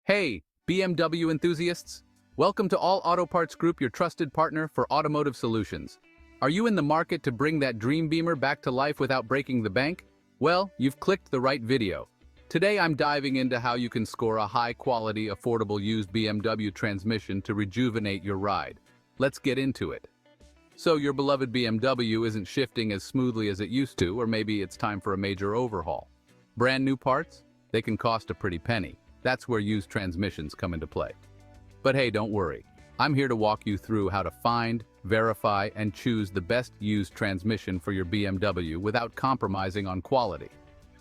Hey, BMW enthusiasts! Welcome to All Auto Parts Group, your trusted partner for automotive solutions. Are you in the market to bring that dream Beamer back to life without breaking the bank? Well, you've clicked the right video. Today I'm diving into how you can score a high-quality, affordable used BMW transmission to rejuvenate your ride. Let's get into it. So your beloved BMW isn't shifting as smoothly as it used to, or maybe it's time for a major overhaul. Brand new parts? They can cost a pretty penny. That's where used transmissions come into play. But hey, don't worry. I'm here to walk you through how to find, verify, and choose the best used transmission for your BMW without compromising on quality.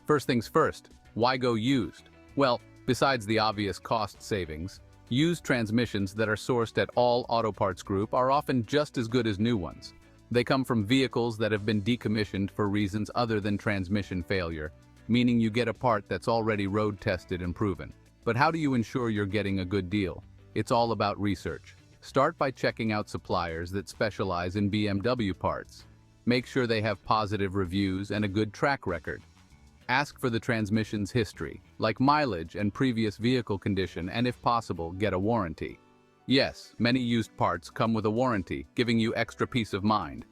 First things first, why go used? Well, besides the obvious cost savings, used transmissions that are sourced at All Auto Parts Group are often just as good as new ones. They come from vehicles that have been decommissioned for reasons other than transmission failure, meaning you get a part that's already road-tested and proven. But how do you ensure you're getting a good deal? It's all about research. Start by checking out suppliers that specialize in BMW parts. Make sure they have positive reviews and a good track record. Ask for the transmission's history, like mileage and previous vehicle condition, and if possible, get a warranty. Yes, many used parts come with a warranty, giving you extra peace of mind.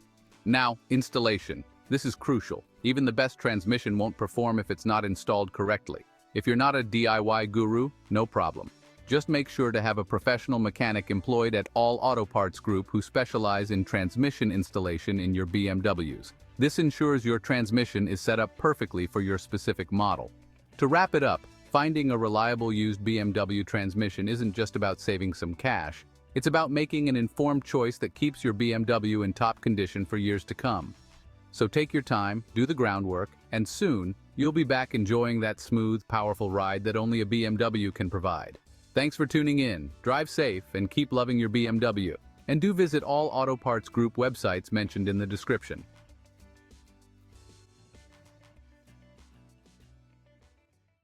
Now, installation. This is crucial. Even the best transmission won't perform if it's not installed correctly. If you're not a DIY guru, no problem. Just make sure to have a professional mechanic employed at All Auto Parts Group who specialize in transmission installation in your BMWs. This ensures your transmission is set up perfectly for your specific model. To wrap it up, finding a reliable used BMW transmission isn't just about saving some cash. It's about making an informed choice that keeps your BMW in top condition for years to come. So take your time, do the groundwork, and soon, you'll be back enjoying that smooth, powerful ride that only a BMW can provide. Thanks for tuning in, drive safe, and keep loving your BMW. And do visit all Auto Parts Group websites mentioned in the description.